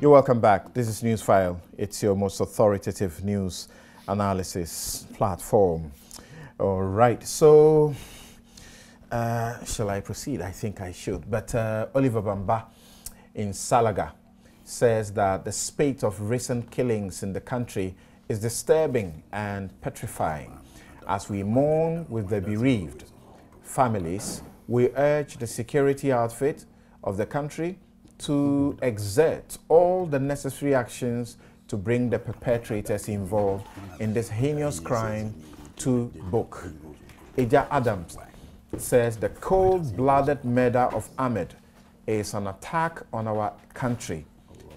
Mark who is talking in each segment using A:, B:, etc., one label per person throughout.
A: You're welcome back. This is Newsfile. It's your most authoritative news analysis platform. All right, so shall I proceed? I think I should. But Oliver Bamba in Saga says that the spate of recent killings in the country is disturbing and petrifying. As we mourn with the bereaved families, we urge the security outfit of the country to exert all the necessary actions to bring the perpetrators involved in this heinous crime to book. Eja Adams says the cold-blooded murder of Ahmed is an attack on our country.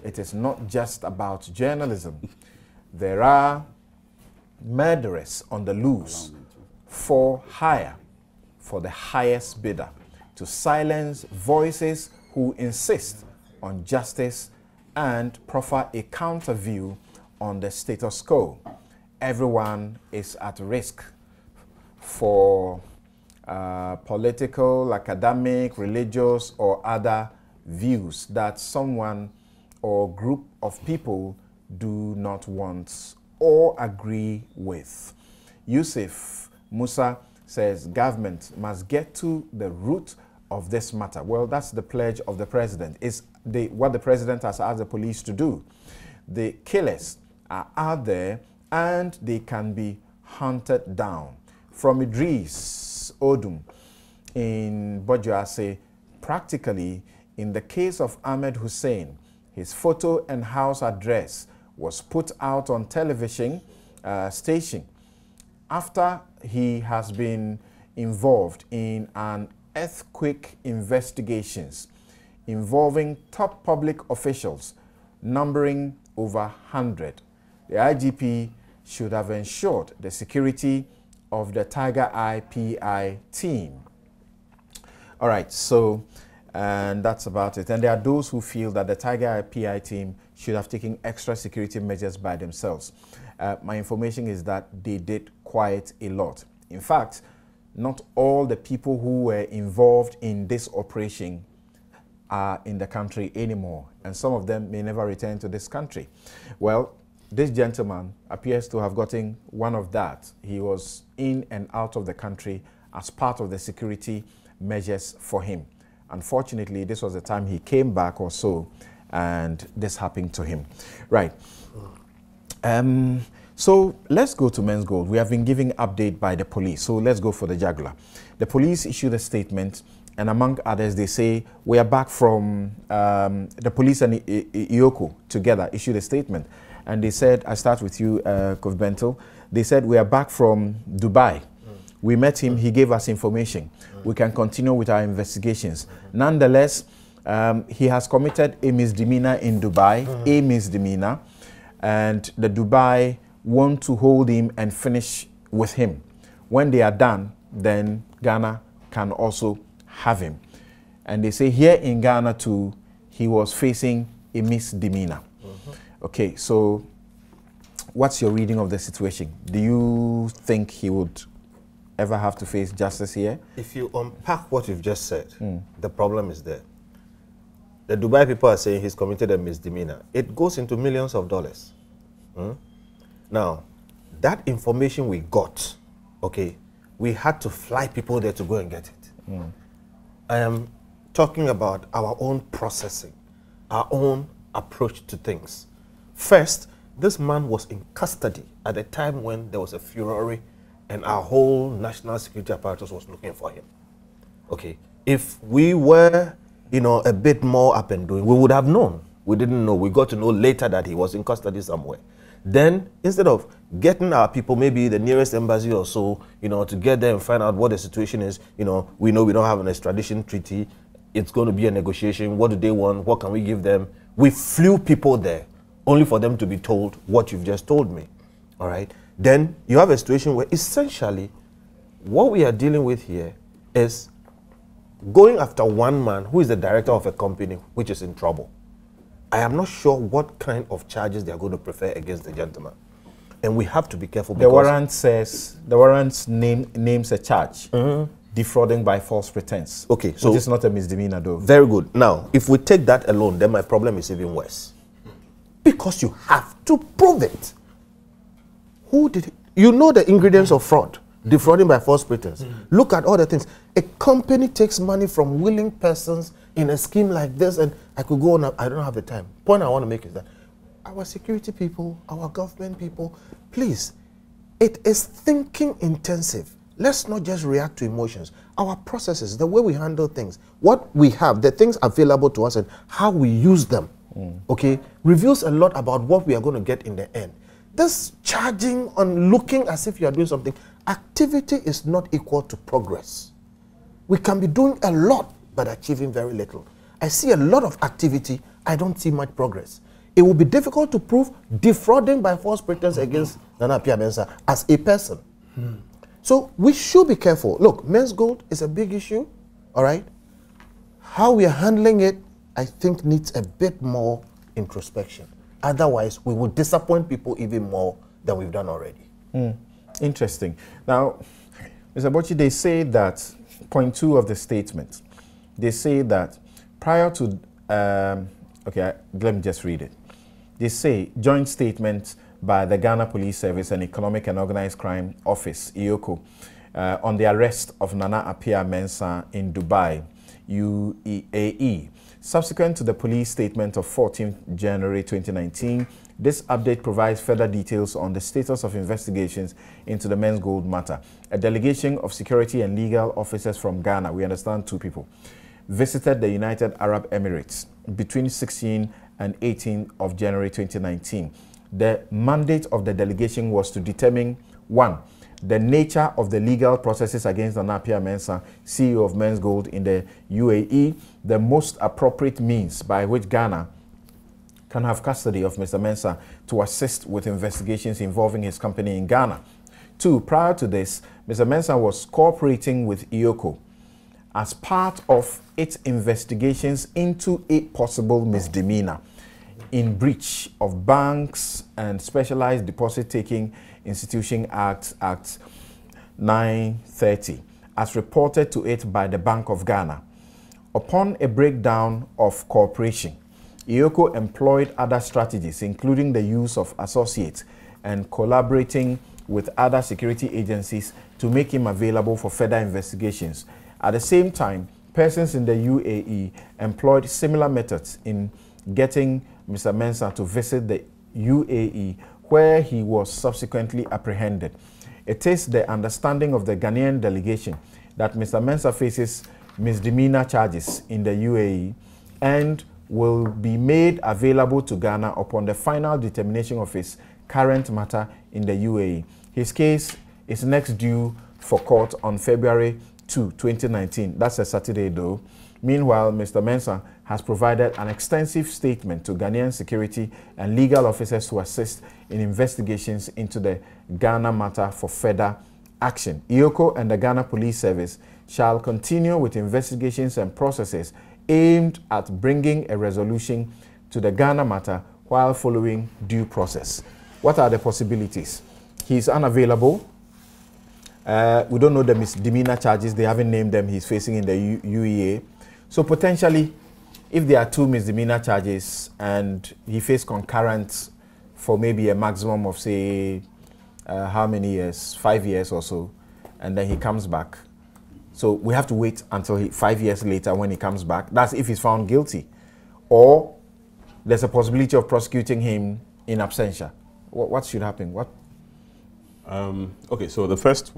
A: It is not just about journalism. There are murderers on the loose for hire, for the highest bidder, to silence voices who insist on justice and proffer a counter view on the status quo. Everyone is at risk for political, academic, religious, or other views that someone or group of people do not want or agree with. Yusuf Musa says government must get to the root of this matter. Well, that's the pledge of the president. It's what the president has asked the police to do. The killers are out there and they can be hunted down. From Idris Odum in Bojoase, practically in the case of Ahmed Hussein, his photo and house address was put out on television station after he has been involved in an earthquake investigations involving top public officials numbering over 100. The IGP should have ensured the security of the Tiger Eye PI team. All right, so and that's about it. And there are those who feel that the Tiger Eye PI team should have taken extra security measures by themselves. My information is that they did quite a lot. In fact, not all the people who were involved in this operation are in the country anymore, and some of them may never return to this country. Well, this gentleman appears to have gotten one of that. He was in and out of the country as part of the security measures for him. Unfortunately, this was the time he came back or so, and this happened to him. Right. So let's go to Menzgold. We have been giving update by the police. So let's go for the jugular. The police issued a statement, and among others, they say we are back from the police and EOCO together issued a statement. And they said, I start with you, Kof Bento. They said we are back from Dubai. We met him, he gave us information. We can continue with our investigations. Nonetheless, he has committed a misdemeanor in Dubai, a misdemeanor, and the Dubai want to hold him and finish with him. When they are done, then Ghana can also have him. And they say here in Ghana too, he was facing a misdemeanor. Okay, so what's your reading of the situation? Do you think he would ever have to face justice here? If you unpack what you've just said, the problem is there. The Dubai people are saying he's committed a misdemeanor. It goes into millions of dollars. Now, that information we got, okay, we had to fly people there to go and get it. I am talking about our own processing, our own approach to things. First, this man was in custody at a time when there was a furor and our whole national security apparatus was looking for him. Okay, if we were, a bit more up and doing, we would have known. We didn't know. We got to know later that he was in custody somewhere. Then, instead of getting our people, maybe the nearest embassy or so, to get there and find out what the situation is, we know we don't have an extradition treaty. It's going to be a negotiation. What do they want? What can we give them? We flew people there only for them to be told what you've just told me. All right? Then you have a situation where essentially what we are dealing with here is going after one man who is the director of a company which is in trouble. I am not sure what kind of charges they are going to prefer against the gentleman. And we have to be careful. The warrant says, the warrant names a charge, defrauding by false pretense. Okay, so it's not a misdemeanor though. Very good. Now, if we take that alone, then my problem is even worse.
B: because you have to prove it. Who did it? You know the ingredients of fraud, defrauding by false pretense. Look at all the things. A company takes money from willing persons in a scheme like this, and I could go on, I don't have the time. Point I want to make is that our security people, our government people, please, it is thinking intensive. Let's not just react to emotions. Our processes, the way we handle things, what we have, the things available to us and how we use them, okay, reveals a lot about what we are going to get in the end. This charging on looking as if you are doing something, activity is not equal to progress. We can be doing a lot but achieving very little. I see a lot of activity, I don't see much progress. It will be difficult to prove defrauding by false pretense against Nana Mensah as a person. So we should be careful. Look, Menzgold is a big issue, all right? How we are handling it, I think, needs a bit more introspection. Otherwise, we will disappoint people even more than we've done already.
A: Interesting. Now, Mr. Bochi, they say that, point 2 of the statement, they say that prior to, okay, let me just read it. They say, joint statement by the Ghana Police Service and Economic and Organized Crime Office, EOCO, on the arrest of Nana Appiah Mensah in Dubai, UAE. Subsequent to the police statement of 14th January 2019, this update provides further details on the status of investigations into the Menzgold matter. A delegation of security and legal officers from Ghana, we understand 2 people, visited the United Arab Emirates between 16 and 18 of January 2019. The mandate of the delegation was to determine, 1, the nature of the legal processes against Nana Appiah Mensah, CEO of Menzgold in the UAE, the most appropriate means by which Ghana can have custody of Mr. Mensah to assist with investigations involving his company in Ghana. 2, prior to this, Mr. Mensah was cooperating with EOCO as part of its investigations into a possible misdemeanor in breach of Banks and Specialized Deposit-Taking Institution Act 930, as reported to it by the Bank of Ghana. Upon a breakdown of cooperation, EOCO employed other strategies, including the use of associates and collaborating with other security agencies to make him available for further investigations. At the same time, persons in the UAE employed similar methods in getting Mr. Mensah to visit the UAE, where he was subsequently apprehended. It is the understanding of the Ghanaian delegation that Mr. Mensah faces misdemeanor charges in the UAE and will be made available to Ghana upon the final determination of his current matter in the UAE. His case is next due for court on February 2, 2019. That's a Saturday though. Meanwhile, Mr. Mensah has provided an extensive statement to Ghanaian security and legal officers to assist in investigations into the Ghana matter for further action. EOCO and the Ghana Police Service shall continue with investigations and processes aimed at bringing a resolution to the Ghana matter while following due process. What are the possibilities? He's unavailable. We don't know the misdemeanor charges. They haven't named them. He's facing in the UEA. So potentially, if there are 2 misdemeanor charges and he faced concurrent for maybe a maximum of, say, how many years? 5 years or so, and then he comes back. So we have to wait until 5 years later when he comes back. That's if he's found guilty. Or there's a possibility of prosecuting him in absentia. What should happen? What?
C: Okay, so the first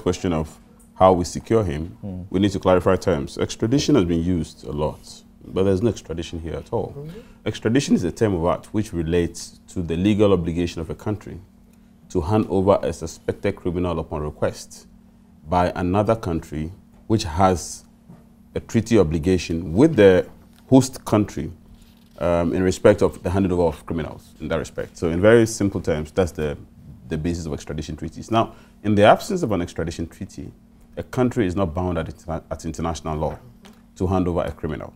C: question of how we secure him, we need to clarify terms. Extradition has been used a lot, but there's no extradition here at all. Extradition is a term of art which relates to the legal obligation of a country to hand over a suspected criminal upon request by another country which has a treaty obligation with the host country in respect of the handing over of criminals in that respect. So in very simple terms, that's the basis of extradition treaties. Now, in the absence of an extradition treaty, a country is not bound at international law to hand over a criminal.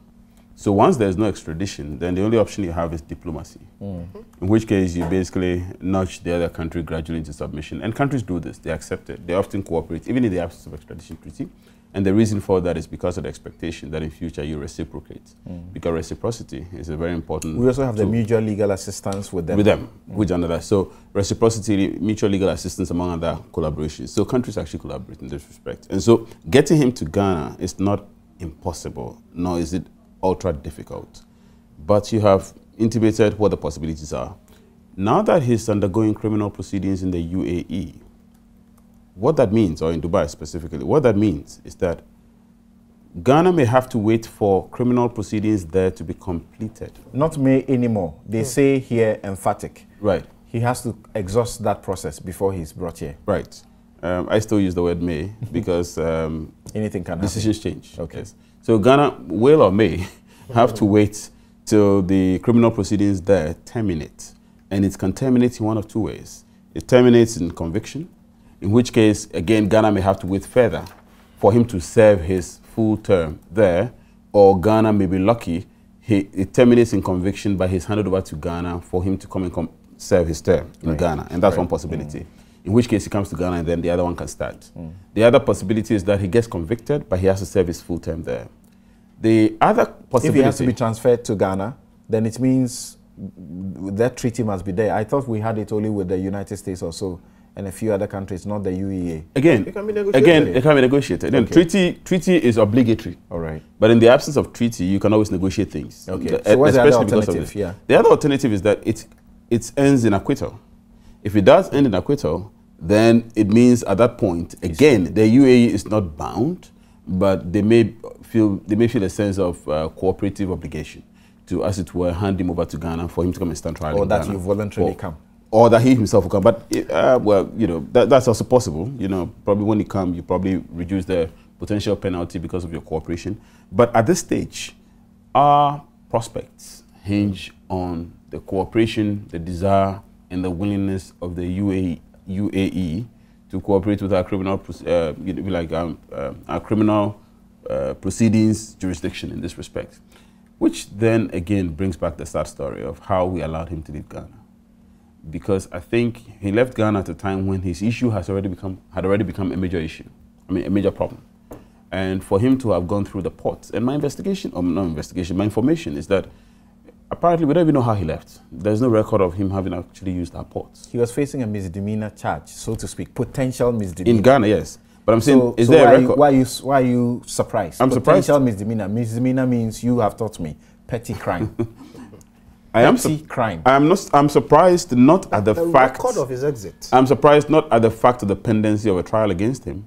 C: So once there's no extradition, then the only option you have is diplomacy, in which case you basically nudge the other country gradually into submission. And countries do this, they accept it, they often cooperate, even in the absence of extradition treaty. And the reason for that is because of the expectation that in future you reciprocate. Because reciprocity is a very important
A: We also have the
C: tool.
A: mutual legal assistance with them.
C: With another. So reciprocity, mutual legal assistance among other collaborations. So countries actually collaborate in this respect. And so getting him to Ghana is not impossible, nor is it ultra difficult. But you have intimated what the possibilities are. Now that he's undergoing criminal proceedings in the UAE, what that means, or in Dubai specifically, what that means is that Ghana may have to wait for criminal proceedings there to be completed.
A: Not may anymore. They say here emphatic.
C: Right.
A: He has to exhaust that process before he's brought here.
C: Right. I still use the word may because
A: anything can happen.
C: Decisions change.
A: Okay.
C: Yes. So Ghana will or may have to wait till the criminal proceedings there terminate. And it can terminate in one of two ways. It terminates in conviction, in which case, again, Ghana may have to wait further for him to serve his full term there, or Ghana may be lucky, it terminates in conviction, but he's handed over to Ghana for him to come and serve his term in Ghana, and that's one possibility. In which case he comes to Ghana and then the other one can start. The other possibility is that he gets convicted, but he has to serve his full term there. The other possibility...
A: If he has to be transferred to Ghana, then it means that treaty must be there. I thought we had it only with the United States or so, and a few other countries, not the UEA.
C: Again, it can be negotiated. Then treaty is obligatory.
A: All right.
C: But in the absence of treaty, you can always negotiate things.
A: Okay. So what's the other alternative? Yeah.
C: The other alternative is that it ends in acquittal. If it does end in acquittal, then it means at that point, again, the UAE is not bound, but they may feel a sense of cooperative obligation to, as it were, hand him over to Ghana for him to come and stand trial in Ghana.
A: Or that you voluntarily come.
C: Or that he himself will come. But, well, you know, that's also possible. You know, probably when you come, you probably reduce the potential penalty because of your cooperation. But at this stage, our prospects hinge on the cooperation, the desire, and the willingness of the UAE to cooperate with our criminal, our criminal proceedings jurisdiction in this respect. Which then, again, brings back the sad story of how we allowed him to leave Ghana. Because I think he left Ghana at a time when his issue had already become a major issue, a major problem. And for him to have gone through the ports, and my investigation, or not investigation, my information is that apparently we don't even know how he left. There's no record of him having actually used our ports.
A: He was facing a misdemeanor charge, so to speak, potential misdemeanor.
C: In Ghana, yes. But I'm saying, is there a record?
A: Why are you surprised?
C: I'm surprised.
A: Potential misdemeanor. Misdemeanor means you have taught me petty crime.
C: I'm surprised not at the fact
B: record of his exit.
C: I'm surprised not at the fact of the pendency of a trial against him,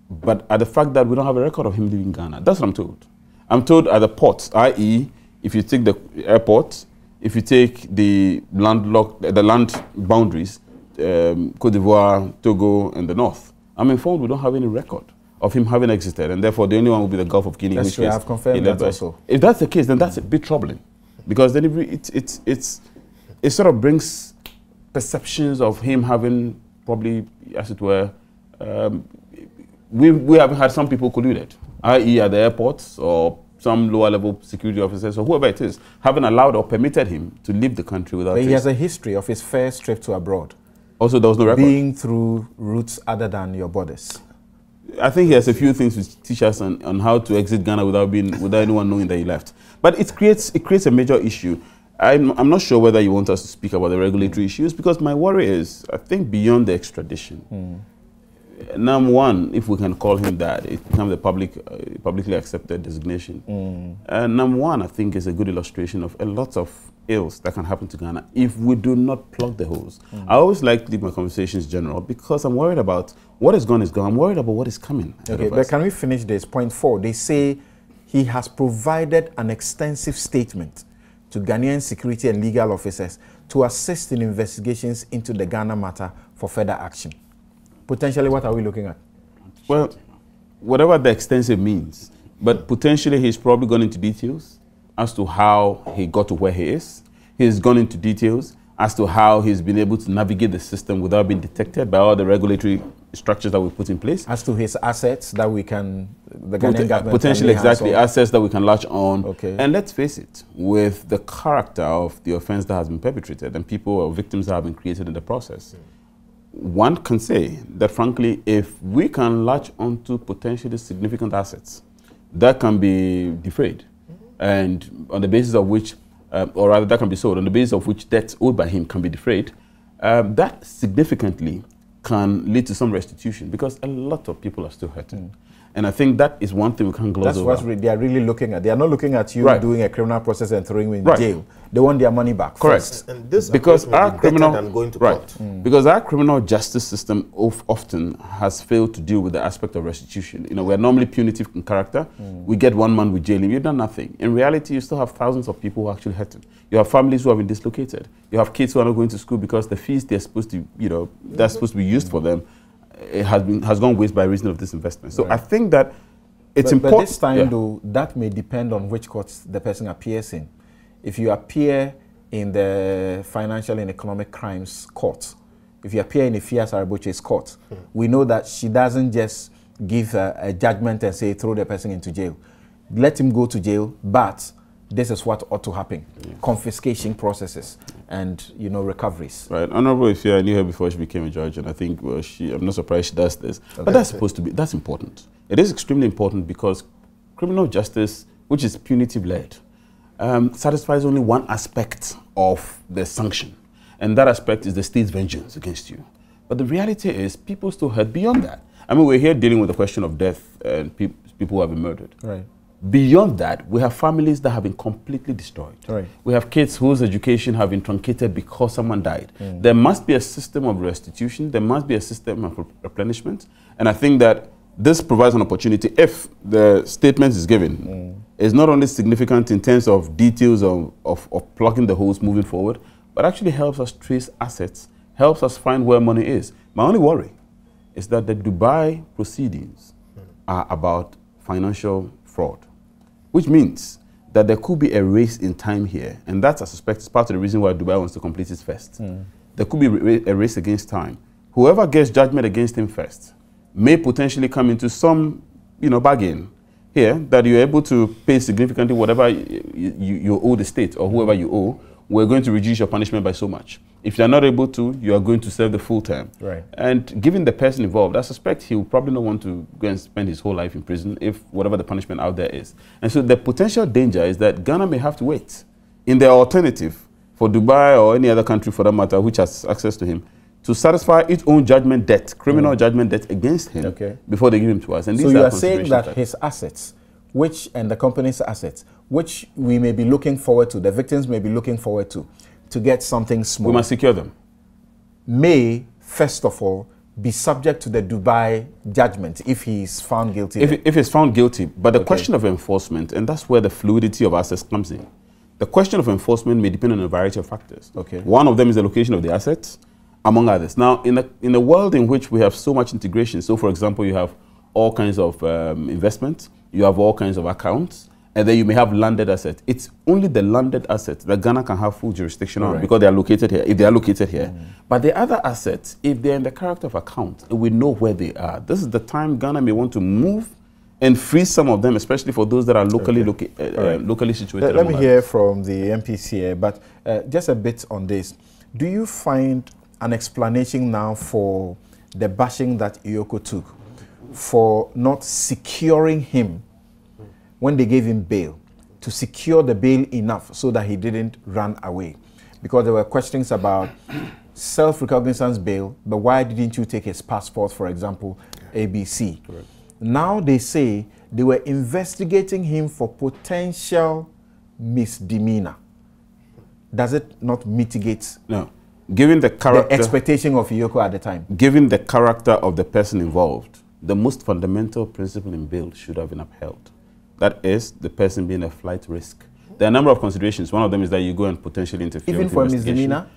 C: but at the fact that we don't have a record of him leaving Ghana. That's what I'm told. I'm told at the ports, i.e., if you take the airport, if you take the land boundaries, Côte d'Ivoire, Togo, and the north, I'm informed we don't have any record of him having exited, and therefore the only one will be the Gulf of Guinea.
A: That's true. I've confirmed that also.
C: If that's the case, then that's a bit troubling. Because then it sort of brings perceptions of him having probably, as it were, we have had some people colluded, i.e. at the airports or some lower level security officers or whoever it is, having allowed or permitted him to leave the country without.
A: But he has a history of his first trip to abroad.
C: Also, there was no record.
A: Being through routes other than your borders.
C: I think he has a few things to teach us on how to exit Ghana without anyone knowing that he left. But it creates a major issue. I'm not sure whether you want us to speak about the regulatory issues, because my worry is, I think beyond the extradition, number one, if we can call him that, it becomes a publicly accepted designation. Number one, I think, is a good illustration of a lot of ills that can happen to Ghana if we do not plug the holes. I always like to leave my conversations general because I'm worried about what is gone is gone. I'm worried about what is coming.
A: Okay, but can we finish this? Point 4, they say he has provided an extensive statement to Ghanaian security and legal officers to assist in investigations into the Ghana matter for further action. Potentially, what are we looking at?
C: Well, whatever the extensive means, but potentially he's probably gone into details as to how he got to where he is. He's gone into details as to how he's been able to navigate the system without being detected by all the regulatory structures that we put in place.
A: As to his assets that we can, the Ghanaian government
C: potentially exactly, assets that we can latch on.
A: Okay.
C: And let's face it, with the character of the offense that has been perpetrated and people or victims that have been created in the process, one can say that, frankly, if we can latch onto potentially significant assets that can be defrayed, and on the basis of which, or rather that can be sold, on the basis of which debts owed by him can be defrayed, that significantly can lead to some restitution, because a lot of people are still hurting. And I think that is one thing we can't gloss over.
A: That's what they are really looking at. They are not looking at you doing a criminal process and throwing you in jail. They want their money back.
C: Correct.
A: First.
B: And this
C: because our criminal
B: than going to court.
C: Because our criminal justice system often has failed to deal with the aspect of restitution. You know, we're normally punitive in character. We get one man with jailing. You've done nothing. In reality, you still have thousands of people who are actually hurting. You have families who have been dislocated. You have kids who are not going to school because the fees they're supposed to, you know, that's supposed to be used for them, it has gone waste by reason of this investment. So I think that it's important.
A: But this time, though, that may depend on which courts the person appears in. If you appear in the Financial and Economic Crimes Court, if you appear in the Fias Araboche's court, we know that she doesn't just give a judgment and say throw the person into jail. Let him go to jail, but this is what ought to happen. Confiscation processes and, you know, recoveries.
C: Right. Honorable Ifya, I knew her before she became a judge, and I think I'm not surprised she does this. Okay. But that's supposed to be, that's important. It is extremely important because criminal justice, which is punitive-led, satisfies only one aspect of the sanction. And that aspect is the state's vengeance against you. But the reality is people still hurt beyond that. I mean, we're here dealing with the question of death and people who have been murdered.
A: Right.
C: Beyond that, we have families that have been completely destroyed.
A: Right.
C: We have kids whose education have been truncated because someone died. There must be a system of restitution. There must be a system of replenishment. And I think that this provides an opportunity, if the statement is given, is not only significant in terms of details of plugging the holes moving forward, but actually helps us trace assets, helps us find where money is. My only worry is that the Dubai proceedings are about financial fraud, which means that there could be a race in time here, and that's, I suspect, is part of the reason why Dubai wants to complete its first. There could be a race against time. Whoever gets judgment against him first may potentially come into some, you know, bargain here that you're able to pay significantly whatever you owe the state or whoever you owe. We're going to reduce your punishment by so much. If you're not able to, you are going to serve the full term.
A: Right.
C: And given the person involved, I suspect he will probably not want to go and spend his whole life in prison if whatever the punishment out there is. And so the potential danger is that Ghana may have to wait in the alternative for Dubai or any other country for that matter which has access to him to satisfy its own judgment debt, criminal judgment debt against him before they give him to us. And
A: so you are saying that his assets, and the company's assets, which we may be looking forward to, the victims may be looking forward to get something small.
C: We must secure them.
A: May, first of all, be subject to the Dubai judgment if he is found guilty.
C: If he's found guilty, but the question of enforcement, and that's where the fluidity of assets comes in. The question of enforcement may depend on a variety of factors. One of them is the location of the assets, among others. Now, in a world in which we have so much integration, so for example, you have all kinds of investment, you have all kinds of accounts, and then you may have landed assets. It's only the landed assets that Ghana can have full jurisdiction on because they are located here, if they are located here. But the other assets, if they're in the character of account, we know where they are. This is the time Ghana may want to move and freeze some of them, especially for those that are locally locally situated.
A: Let me hear from the MPs here, but just a bit on this. Do you find an explanation now for the bashing that EOCO took for not securing him when they gave him bail, to secure the bail enough so that he didn't run away? Because there were questions about self-recognizance bail, but why didn't you take his passport, for example, ABC? Correct. Now they say they were investigating him for potential misdemeanor. Does it not mitigate?
C: No. Given the character,
A: the expectation of EOCO at the time.
C: Given the character of the person involved, the most fundamental principle in bail should have been upheld. That is, the person being a flight risk. There are a number of considerations. One of them is that you go and potentially interfere
A: even
C: with
A: for misdemeanor?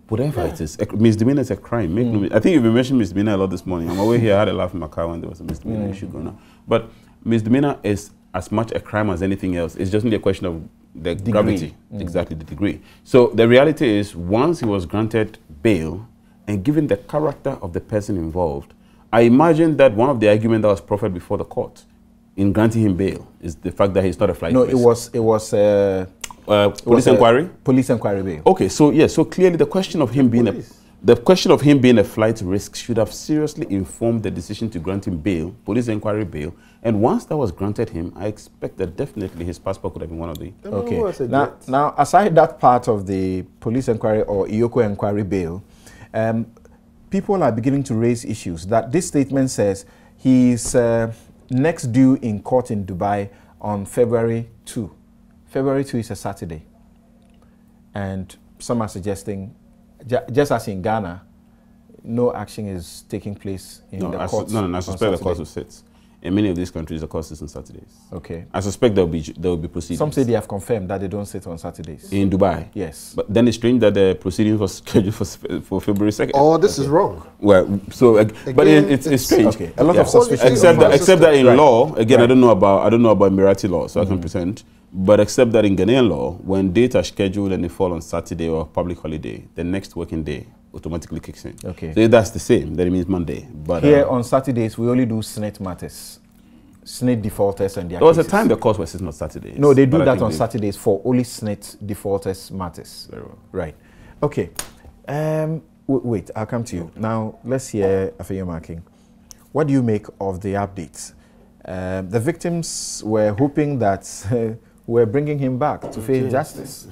C: Whatever it is. Misdemeanor is a crime. I think you've been mentioning misdemeanor a lot this morning. On my way here, I had a laugh in my car when there was a misdemeanor issue going on. But misdemeanor is as much a crime as anything else. It's just only a question of the gravity, exactly the degree. So the reality is, once he was granted bail, and given the character of the person involved, I imagine that one of the arguments that was proffered before the court in granting him bail is the fact that he's not a flight risk.
A: It was police
C: inquiry?
A: Police inquiry bail.
C: Okay, so yes, so clearly the question of him being The question of him being a flight risk should have seriously informed the decision to grant him bail, police inquiry bail, and once that was granted him, I expect that definitely his passport could have been one of the...
A: Okay. Now, aside that part of the police inquiry or EOCO inquiry bail, people are beginning to raise issues that this statement says he's next due in court in Dubai on February 2. February 2 is a Saturday. And some are suggesting, just as in Ghana, no action is taking place in the courts.
C: No, I suspect the court will sit. In many of these countries, the court sits on Saturdays.
A: Okay.
C: I suspect there will be proceedings.
A: Some say they have confirmed that they don't sit on Saturdays.
C: In Dubai?
A: Yes.
C: But then it's strange that the proceedings was scheduled for February 2nd.
B: Oh, this is wrong.
C: Well, so but it's strange.
A: Okay. A lot of suspicion.
C: Except that in law, again, right. I don't know about Emirati law, so I can pretend. But except that in Ghanaian law, when dates are scheduled and they fall on Saturday or public holiday, the next working day automatically kicks in.
A: Okay.
C: So if that's the same, then it means Monday. But
A: here on Saturdays, we only do SNIT matters. SNIT defaulters and their
C: There was
A: cases.
C: a time the court was sitting on Saturdays.
A: No, they do that on Saturdays for only SNIT defaulters matters.
C: Very well.
A: Right. Okay. Wait, I'll come to you. Now, let's hear Afeyo Marking. What do you make of the updates? The victims were hoping that we're bringing him back to face justice.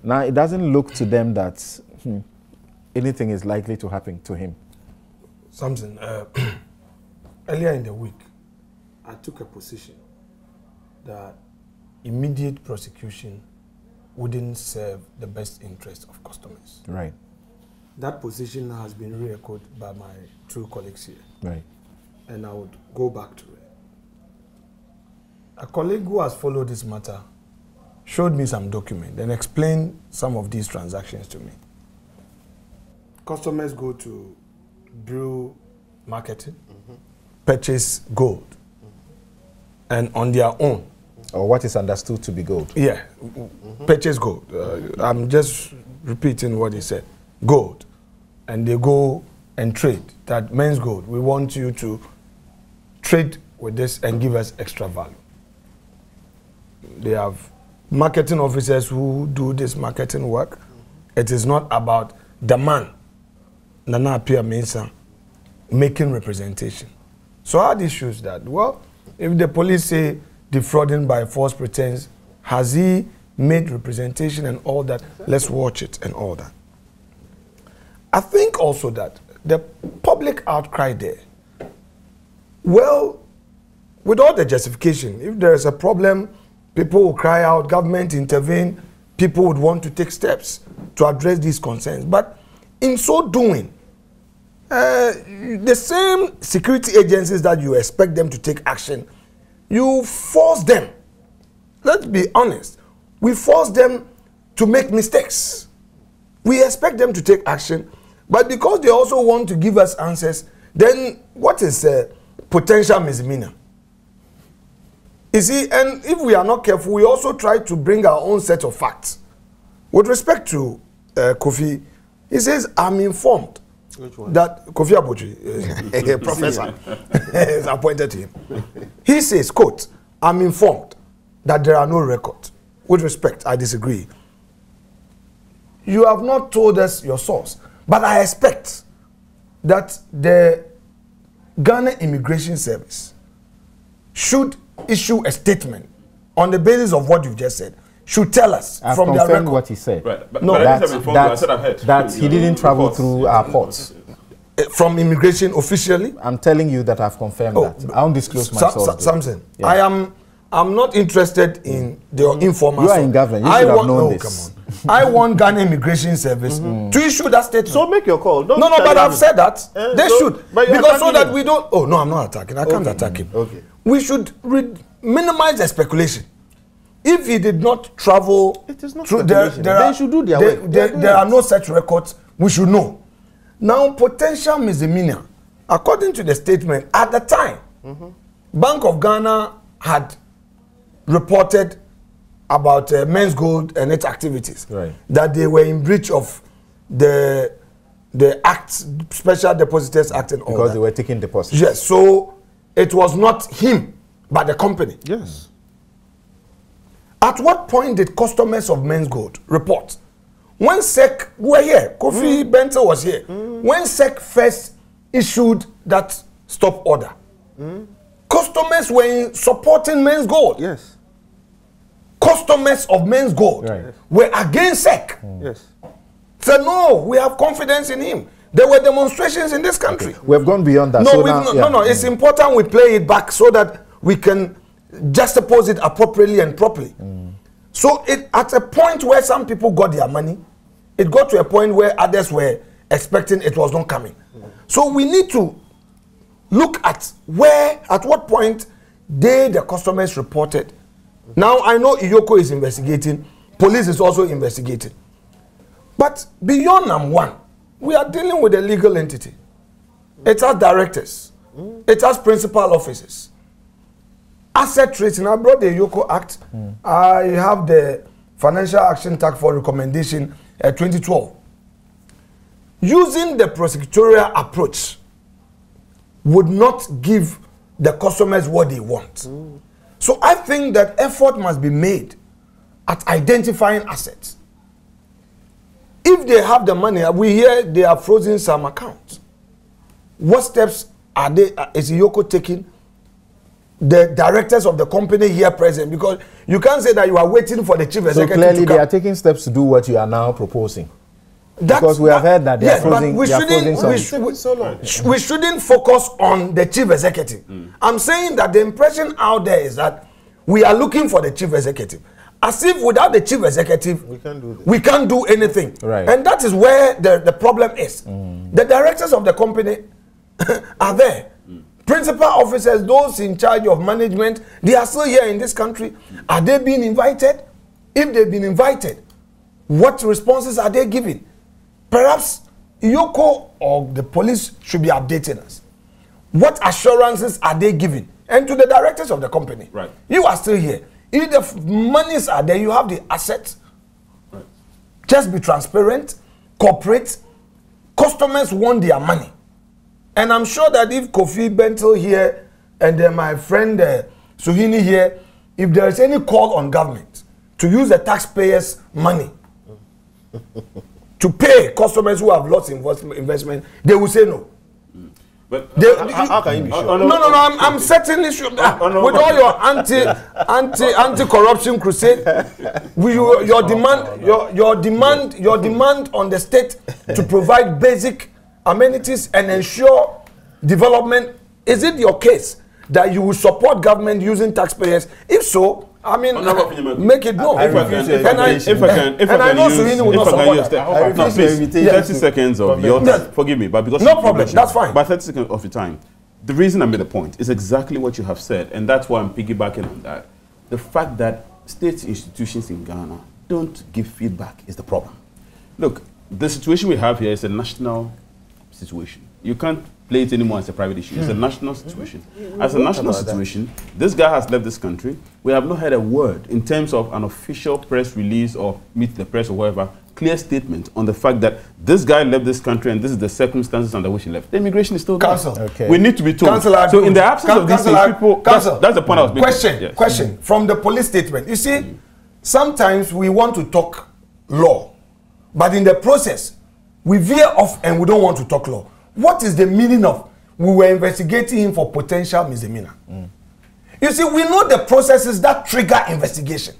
A: Now, it doesn't look to them that anything is likely to happen to him.
D: Something. Earlier in the week, I took a position that immediate prosecution wouldn't serve the best interest of customers.
A: Right.
D: That position has been re-echoed by my two colleagues here.
A: Right.
D: And I would go back to it. A colleague who has followed this matter showed me some document and explained some of these transactions to me. Customers go to Brew Marketing, purchase gold, and on their own.
A: Or what is understood to be gold.
D: Yeah, purchase gold. I'm just repeating what he said. Gold. And they go and trade. That Menzgold, we want you to trade with this and give us extra value. They have marketing officers who do this marketing work. It is not about the man, Nana Apia Mensah, making representation. So how do you choose that? Well, if the police say defrauding by false pretense, has he made representation and all that? Let's watch it and all that. I think also that the public outcry there, well, with all the justification, if there is a problem, people will cry out, government intervene, people would want to take steps to address these concerns. But in so doing, the same security agencies that you expect them to take action, you force them. Let's be honest. We force them to make mistakes. We expect them to take action, but because they also want to give us answers, then what is a potential misdemeanor? You see, and if we are not careful, we also try to bring our own set of facts. With respect to Kofi, he says, I'm informed that Kofi Abochi, professor, is appointed to him. He says, quote, I'm informed that there are no records. With respect, I disagree. You have not told us your source, but I expect that the Ghana Immigration Service should issue a statement on the basis of what you've just said. Should tell us
A: I've
D: from their record.
A: what he said.
C: Right. But,
D: no,
A: that he didn't travel through our ports.
D: From immigration officially?
A: I'm telling you that I've confirmed that. I won't disclose my source.
D: Something.
A: Yeah.
D: I'm not interested in the informal.
A: You are in government. You should have known this.
D: Come on. I want Ghana Immigration Service to issue that statement.
B: So make your call. Don't
D: no, but I've said that. They should. Because so that
B: him.
D: We don't... Oh, no, I'm not attacking. I can't attack him.
B: Okay.
D: We should minimize the speculation. If he did not travel...
B: It is not
D: through
B: speculation. They should do their work.
D: There are no such records. We should know. Now, potential misdemeanor, according to the statement, at the time, Bank of Ghana had reported about Menzgold and its activities.
A: Right.
D: That they were in breach of the Act, Special Depositors Act and all that.
A: Because they were taking deposits.
D: Yes, so it was not him, but the company.
B: Yes.
D: At what point did customers of Menzgold report? When SEC were here, Kofi Bente was here. when SEC first issued that stop order, customers were supporting Menzgold.
B: Yes.
D: Customers of Menzgold were against SEC.
B: Yes.
D: Said, no, we have confidence in him. There were demonstrations in this country.
A: Okay. We have gone beyond that.
D: No,
A: so now,
D: no, it's important we play it back so that we can juxtapose it appropriately and properly. So at a point where some people got their money, it got to a point where others were expecting it was not coming. So we need to look at what point the customers reported. Now I know EOCO is investigating, police is also investigating. But beyond #1, we are dealing with a legal entity. It has directors. It has principal officers. Asset tracing. I brought the EOCO Act. I have the Financial Action Task Force recommendation 2012. Using the prosecutorial approach would not give the customers what they want. So I think that effort must be made at identifying assets. If they have the money, we hear they are frozen some accounts. What steps is EOCO taking? The directors of the company here present, because you can't say that you are waiting for the chief executive.
A: So clearly
D: to come.
A: they are taking steps to do what you are now proposing. Because we have heard that they are frozen, we shouldn't focus on the chief executive.
D: I'm saying that the impression out there is that we are looking for the chief executive. As if without the chief executive, we can't do anything.
A: Right.
D: And that is where the problem is. The directors of the company are there. Principal officers, those in charge of management, they are still here in this country. Are they being invited? If they've been invited, what responses are they giving? Perhaps EOCO or the police should be updating us. What assurances are they giving? And to the directors of the company.
C: Right.
D: You are still here. If the monies are there, you have the assets.
C: Right.
D: Just be transparent, cooperate. Customers want their money. And I'm sure that if Kofi Bentil here and my friend Suhini here, if there is any call on government to use the taxpayers' money to pay customers who have lost investment, they will say no.
C: But
B: how can you be sure?
D: I'm certainly sure. With all your anti-corruption crusade, your demand on the state to provide basic amenities and ensure development, is it your case that you will support government using taxpayers? If so, I mean, make it known.
C: If I can use 30 seconds of your time, forgive me, but because
D: no problem, that's fine.
C: But 30 seconds of your time. The reason I made the point is exactly what you have said, and that's why I'm piggybacking on that. The fact that state institutions in Ghana don't give feedback is the problem. Look, the situation we have here is a national situation. You can't play it anymore as a private issue. It's a national situation. As a national situation, this guy has left this country. We have not heard a word in terms of an official press release or meet the press or whatever, clear statement on the fact that this guy left this country and this is the circumstances under which he left. The immigration is still there.
A: Okay.
C: We need to be told. So in the absence of these things, people, that's the point I was making.
D: Question from the police statement. You see, sometimes we want to talk law, but in the process, we veer off and we don't want to talk law. What is the meaning of we were investigating him for potential misdemeanor? You see, we know the processes that trigger investigation.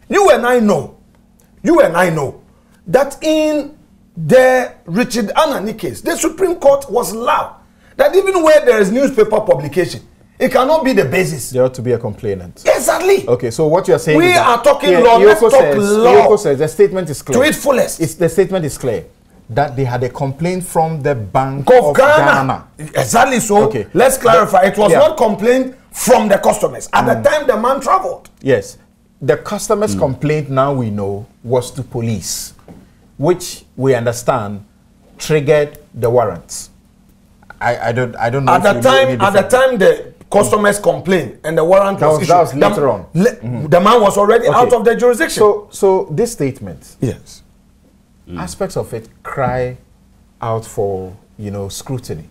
D: You and I know that in the Richard Anani case, the Supreme Court was loud that even where there is newspaper publication, it cannot be the basis.
A: There ought to be a complainant.
D: Exactly.
A: Okay, so what you are saying
D: we
A: is that
D: are talking law. Let's talk law.
A: EOCO says the statement is clear.
D: To its fullest.
A: The statement is clear that they had a complaint from the Bank of Ghana.
D: Exactly so. Okay. Let's clarify. It was not complaint from the customers. At the time the man traveled.
A: Yes. The customer's complaint, now we know, was to police, which we understand triggered the warrants. I don't know.
D: At the time the customers complained and the warrant was issued.
A: That was later on.
D: The man was already out of the jurisdiction.
A: So this statement,
D: yes,
A: aspects of it cry out for, scrutiny.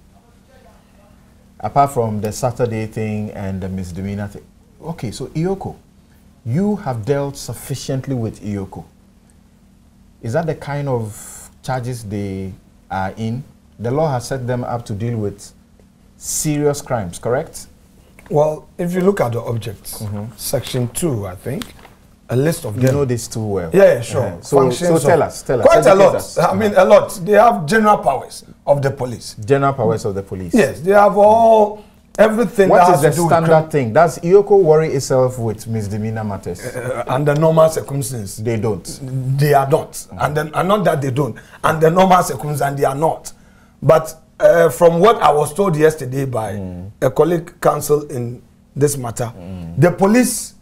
A: Apart from the Saturday thing and the misdemeanor thing. Okay, so EOCO, you have dealt sufficiently with EOCO. Is that the kind of charges they are in? the law has set them up to deal with serious crimes, correct?
D: Well, if you look at the objects, section 2, I think, a list of them.
A: You know this too well.
D: Yeah, sure.
A: So tell us.
D: Quite a lot. I mean, a lot. They have general powers of the police.
A: General powers of the police.
D: Yes, they have everything.
A: What is the standard thing? Does EOCO worry itself with misdemeanor matters?
D: Under normal circumstances.
A: They don't.
D: They are not. And not that they don't. Under normal circumstances, they are not. But from what I was told yesterday by a colleague counsel in this matter, the police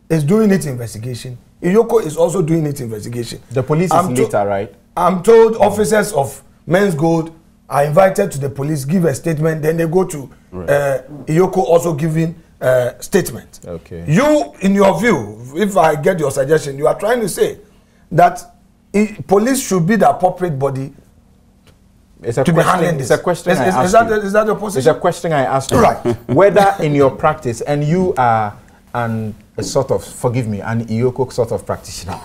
D: is doing its investigation. EOCO is also doing its investigation.
A: The police is later, right?
D: I'm told officers of Menzgold are invited to the police, give a statement, then they go to EOCO also giving a statement.
A: Okay.
D: You, in your view, if I get your suggestion, you are trying to say that police should be the appropriate body to be handling this.
A: It's a question I asked you.
D: Is that your position?
A: It's a question I asked you.
D: Right.
A: Whether in your practice, and you are a sort of, forgive me, an EOCO sort of practitioner.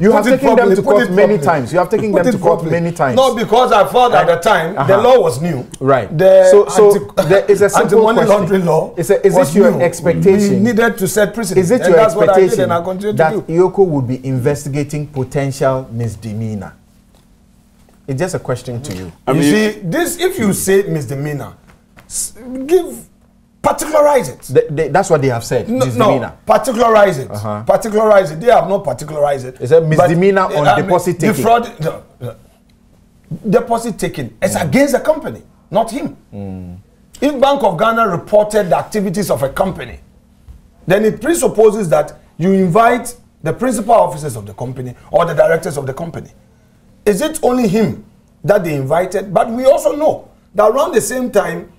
A: You have taken them to court many times. You have taken them to court many times.
D: No, because I thought at the time the law was new.
A: Right.
D: So
A: there is a simple
D: anti-money laundering law.
A: Is it your expectation?
D: We needed to set precedent.
A: Is it your expectation that EOCO would be investigating potential misdemeanor? It's just a question to you.
D: I mean, you see, this, if you say misdemeanor, particularize it.
A: That's what they have said. Misdemeanor.
D: No, particularize it. Particularize it. They have not particularized it.
A: It's a misdemeanor on deposit taking.
D: Defraud, deposit taking. It's against the company, not him. If Bank of Ghana reported the activities of a company, then it presupposes that you invite the principal officers of the company or the directors of the company. Is it only him that they invited? But we also know that around the same time,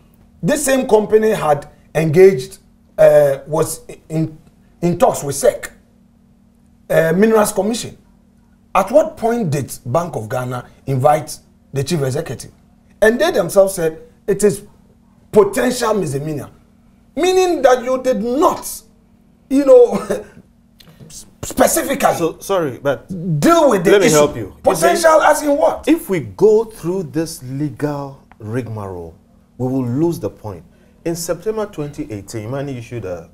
D: this same company had engaged, was in talks with SEC, Minerals Commission. At what point did Bank of Ghana invite the chief executive? And they themselves said it is potential misdemeanor, meaning that you did not, specifically.
B: So sorry, but
D: deal with the issue.
B: Let me help you.
D: Potential as in what?
B: If we go through this legal rigmarole, we will lose the point. In September 2018, Imani issued a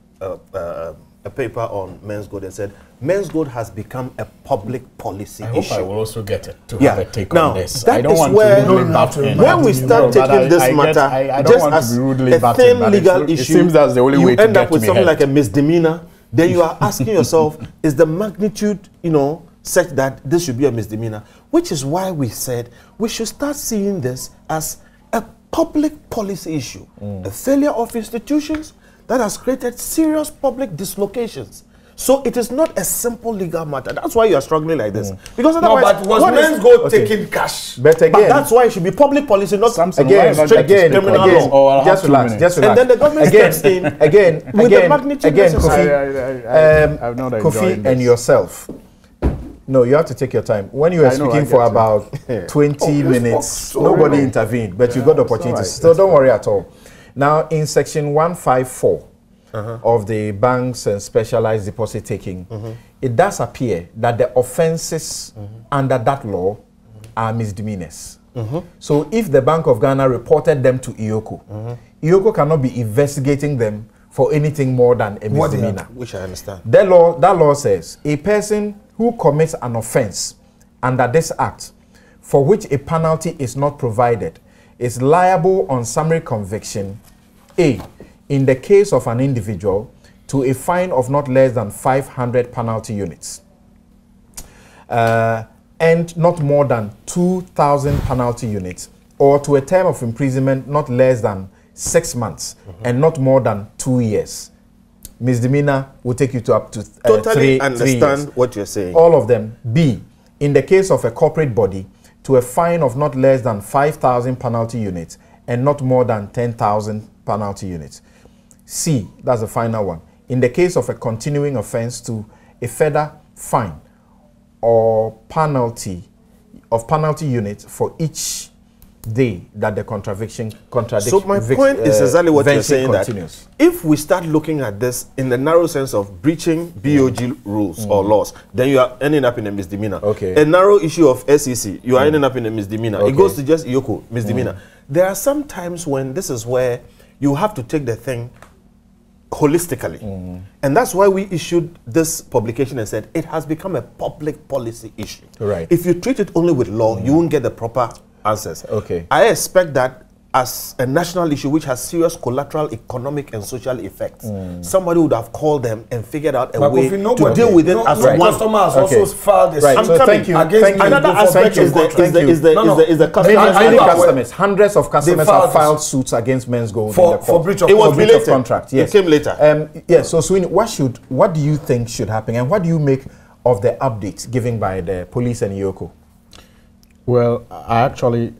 B: paper on Menzgold and said Menzgold has become a public policy issue.
E: I hope I will also get it to have a take on this.
B: I don't want to be rudely battering. When we start taking this matter just as a thin legal issue,
E: it seems that's the only way to
B: end
E: get
B: up with something like a misdemeanor. Then you are asking yourself, is the magnitude, such that this should be a misdemeanor? Which is why we said we should start seeing this as a public policy issue. A failure of institutions that has created serious public dislocations. So it is not a simple legal matter. That's why you are struggling like this. Because otherwise,
D: but was Menzgold taking cash?
A: But again,
B: that's why it should be public policy, not
A: again,
B: criminal law.
A: Just relax.
B: And then the government steps in with the magnitude necessary.
A: Kofi and yourself. No, you have to take your time. When you were speaking for about 20 minutes, nobody intervened, but you got the opportunity. So don't worry at all. Now, in section 154 of the Banks and Specialized Deposit Taking, it does appear that the offenses under that law are misdemeanors. So if the Bank of Ghana reported them to EOCO, EOCO cannot be investigating them for anything more than a misdemeanor.
B: Which I understand.
A: That law says a person who commits an offense under this act for which a penalty is not provided is liable on summary conviction, A, in the case of an individual, to a fine of not less than 500 penalty units, and not more than 2,000 penalty units, or to a term of imprisonment not less than 6 months and not more than 2 years. Misdemeanor will take you to up to
B: totally
A: 3
B: understand
A: years.
B: What you're saying.
A: All of them. B, in the case of a corporate body, to a fine of not less than 5,000 penalty units and not more than 10,000 penalty units. C, that's the final one. In the case of a continuing offense, to a further fine or penalty units for each day that the contradiction.
B: So my point is exactly what you're saying,
A: continues.
B: that if we start looking at this in the narrow sense of breaching BOG rules or laws, then you are ending up in a misdemeanor.
A: Okay.
B: A narrow issue of SEC, you are ending up in a misdemeanor.
A: Okay.
B: It goes to just EOCO, misdemeanor. There are some times when this is where you have to take the thing holistically. And that's why we issued this publication and said it has become a public policy issue.
A: Right.
B: If you treat it only with law, you won't get the proper answers.
A: Okay.
B: I expect that as a national issue which has serious collateral economic and social effects, somebody would have called them and figured out a way to deal with it as one.
D: Customer has also filed a
A: Right. So thank you.
B: Another aspect is the
A: Many
B: customer.
A: customers, hundreds of customers
D: filed
A: have filed suits against Menzgold
D: for breach of
B: It was
A: breach of
B: belated.
A: contract. Yes.
B: It came later.
A: Yes. So Sweeney, what do you think should happen, and what do you make of the updates given by the police and EOCO?
E: Well, I actually,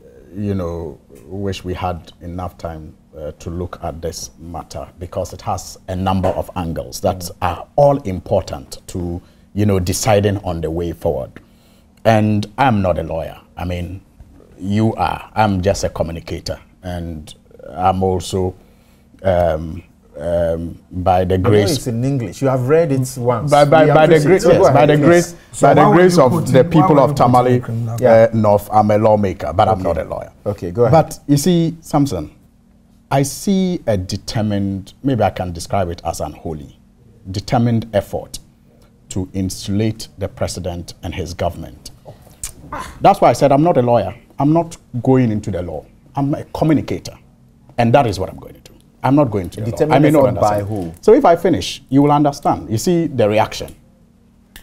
E: wish we had enough time to look at this matter, because it has a number of angles that are all important to, deciding on the way forward. And I'm not a lawyer. I mean, you are. I'm just a communicator. And I'm also, by the grace...
A: It's in English. You have read it once.
E: By the grace of the people of Tamale North, I'm a lawmaker, but I'm not a lawyer.
A: Okay, go ahead.
E: But you see, Samson, I see a determined, maybe I can describe it as unholy, determined effort to insulate the president and his government. That's why I said I'm not a lawyer. I'm not going into the law. I'm a communicator. And that is what I'm going to do. I'm not going to the law. I may not understand. By who? So if I finish, you will understand. You see the reaction.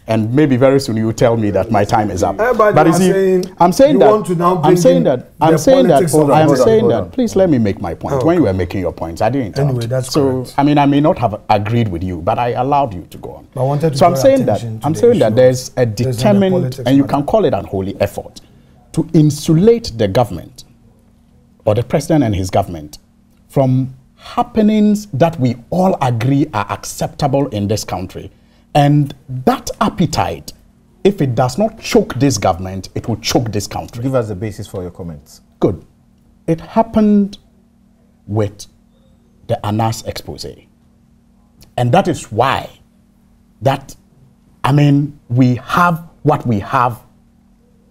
E: And maybe very soon you will tell me that my time is up. But you see, I'm saying that, please let me make my point. When you were making your points, I didn't interrupt.
D: Anyway, that's
E: so,
D: correct.
E: I mean, I may not have agreed with you, but I allowed you to go on.
D: I wanted to
E: so I'm saying that there's a determined, and you can call it unholy effort, to insulate the government, or the president and his government, from happenings that we all agree are acceptable in this country. And that appetite, if it does not choke this government, it will choke this country.
A: Give us the basis for your comments.
E: Good. It happened with the Anas expose. And that is why we have what we have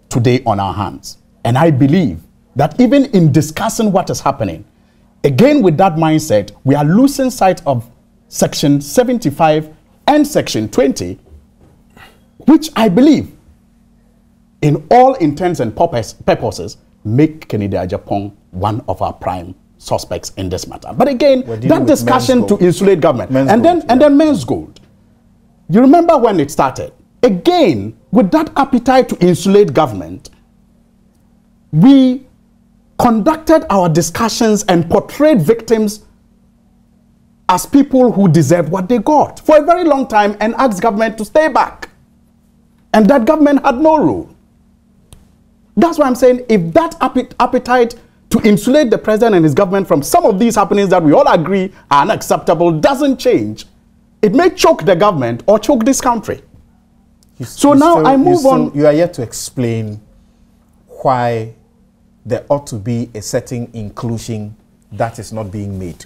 E: today on our hands. And I believe that even in discussing what is happening, again with that mindset, we are losing sight of Section 75 and Section 20, which I believe, in all intents and purposes, make Kennedy Agyapong one of our prime suspects in this matter. But again, that discussion to insulate government, and then Menzgold. You remember when it started? Again, with that appetite to insulate government, we conducted our discussions and portrayed victims as people who deserved what they got for a very long time and asked government to stay back. And that government had no role. That's why I'm saying, if that appetite to insulate the president and his government from some of these happenings that we all agree are unacceptable doesn't change, it may choke the government or choke this country.
A: You are yet to explain why there ought to be a certain inclusion that is not being made.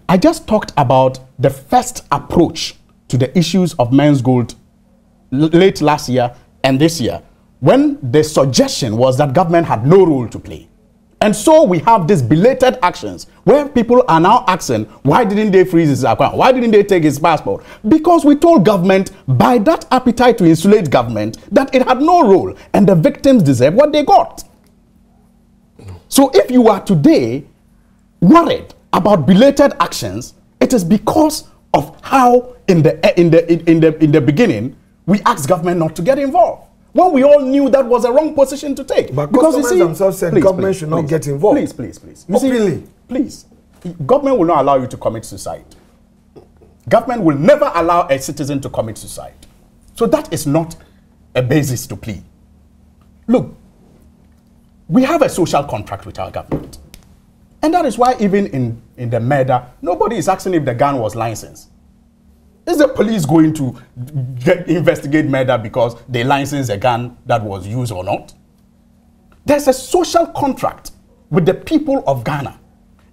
E: I just talked about the first approach to the issues of Menzgold late last year and this year, when the suggestion was that government had no role to play. And so we have these belated actions where people are now asking, why didn't they freeze his account? Why didn't they take his passport? Because we told government, by that appetite to insulate government, that it had no role and the victims deserve what they got. So if you are today worried about belated actions, it is because of how in the beginning we asked government not to get involved, when we all knew that was a wrong position to take.
D: But because customers themselves said government should not get involved.
E: Please.
D: Please.
E: Government will not allow you to commit suicide. Government will never allow a citizen to commit suicide. So that is not a basis to plea. Look, we have a social contract with our government. And that is why even in the murder, nobody is asking if the gun was licensed. Is the police going to investigate murder because they licensed a gun that was used or not? There's a social contract with the people of Ghana.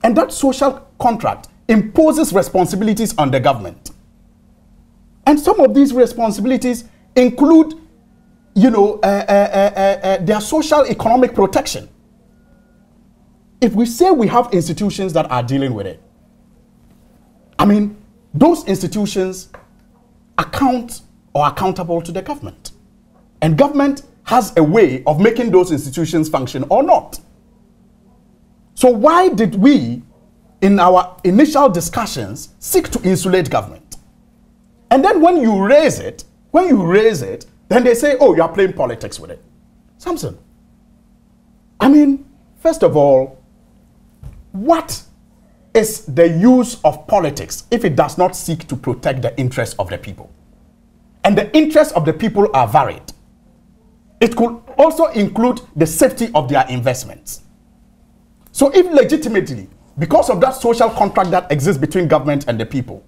E: And that social contract imposes responsibilities on the government. And some of these responsibilities include, you know, their social economic protection. If we say we have institutions that are dealing with it, I mean, those institutions account or are accountable to the government. And government has a way of making those institutions function or not. So why did we, in our initial discussions, seek to insulate government? And then when you raise it, then they say, oh, you are playing politics with it. Samson, I mean, first of all, what is the use of politics if it does not seek to protect the interests of the people? And the interests of the people are varied. It could also include the safety of their investments. So if legitimately, because of that social contract that exists between government and the people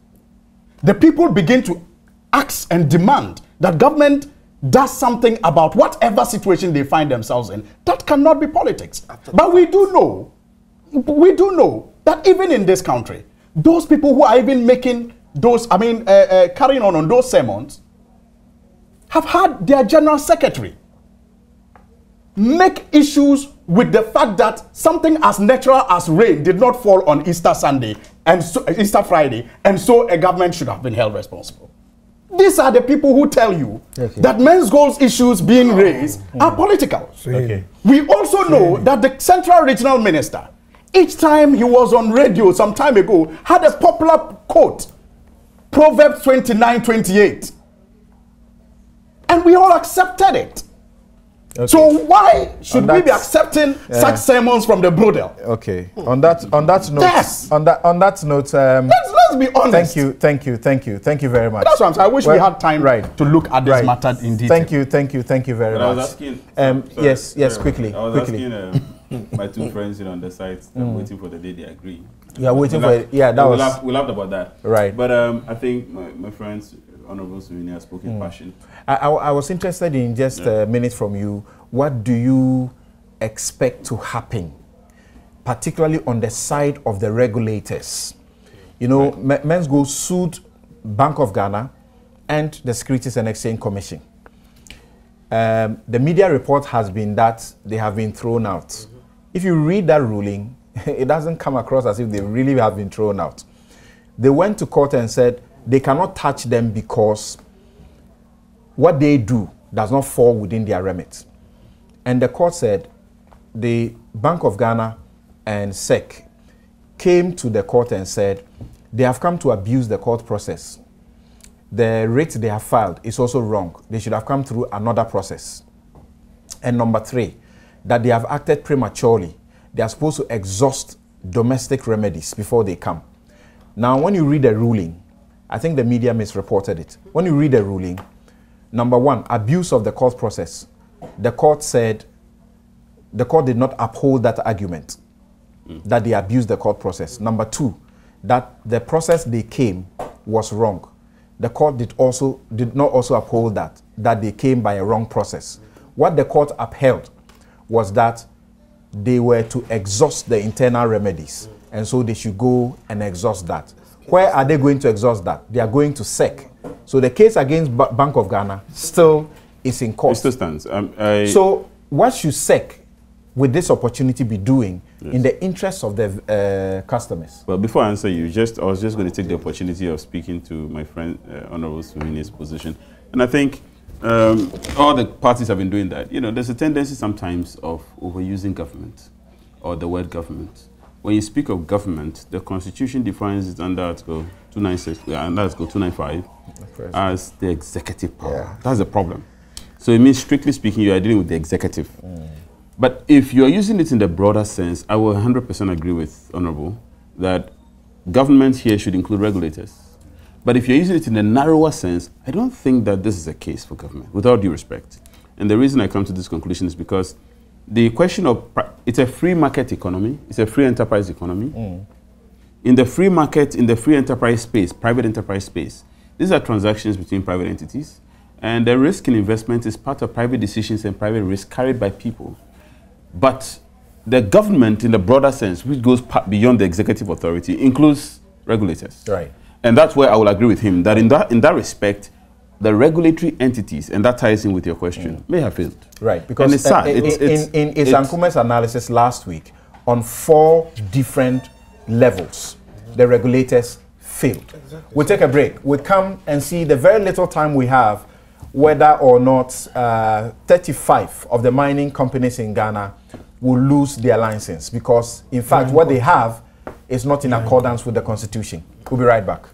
E: begin to ask and demand that government does something about whatever situation they find themselves in, that cannot be politics. But we do know that even in this country, those people who are even making those, carrying on those sermons, have had their general secretary make issues with the fact that something as natural as rain did not fall on Easter Sunday and so, Easter Friday, and so a government should have been held responsible. These are the people who tell you that Menzgold's issues being raised are political.
A: Okay.
E: We also know that the Central Regional Minister, each time he was on radio some time ago, had a popular quote, Proverbs 29:28. And we all accepted it. Okay. So why should we be accepting such sermons from the brothel?
A: Okay. On that note,
E: yes.
A: On that note,
E: let's be honest.
A: Thank you very much.
E: That's what I'm saying. I wish we had time to look at this matter in detail.
A: Thank you very much.
C: I was asking.
A: Yes, quickly.
C: I was asking my two friends on the site, waiting for the day they agree.
A: Yeah, waiting for it. Yeah, that
C: we laughed about that.
A: Right.
C: But I think my friends, Honorable Souvenir, has spoken passion.
A: I was interested in just a minute from you. What do you expect to happen, particularly on the side of the regulators? You know, Menzgold sued Bank of Ghana and the Securities and Exchange Commission. The media report has been that they have been thrown out. If you read that ruling, it doesn't come across as if they really have been thrown out. They went to court and said they cannot touch them because what they do does not fall within their remit. And the court said the Bank of Ghana and SEC came to the court and said they have come to abuse the court process. The rate they have filed is also wrong. They should have come through another process. And number 3, that they have acted prematurely. They are supposed to exhaust domestic remedies before they come. Now, when you read the ruling, I think the media misreported it. When you read the ruling, number 1, abuse of the court process. The court said, the court did not uphold that argument, that they abused the court process. Number 2, that the process they came was wrong. The court did not also uphold that they came by a wrong process. What the court upheld was that they were to exhaust the internal remedies, and so they should go and exhaust that. Where are they going to exhaust that? They are going to SEC. So the case against Bank of Ghana still is in court.
C: It still stands.
A: So what should SEC, with this opportunity, be doing in the interest of the customers?
C: Well, before I answer you, I was just going to take the opportunity of speaking to my friend, Honorable Souvenir's position. And I think all the parties have been doing that. You know, there's a tendency sometimes of overusing government or the word government. When you speak of government, the Constitution defines it under Article 296 and Article 295 as the executive power. Yeah. That's the problem. So it means, strictly speaking, you are dealing with the executive. But if you are using it in the broader sense, I will 100% agree with Honorable that government here should include regulators. But if you're using it in a narrower sense, I don't think that this is a case for government, with all due respect. And the reason I come to this conclusion is because the question of, it's a free market economy, it's a free enterprise economy. In the free market, in the free enterprise space, private enterprise space, these are transactions between private entities. And the risk in investment is part of private decisions and private risk carried by people. But the government, in the broader sense, which goes beyond the executive authority, includes regulators.
A: Right.
C: And that's where I will agree with him, that in that respect, the regulatory entities, and that ties in with your question, may have failed.
A: Right, because
C: it's sad.
A: in Isankume's analysis last week, on 4 different levels, the regulators failed. Exactly. We'll take a break. We'll come and see the very little time we have, whether or not 35 of the mining companies in Ghana will lose their license, because, in fact, what they have is not in accordance with the Constitution. We'll be right back.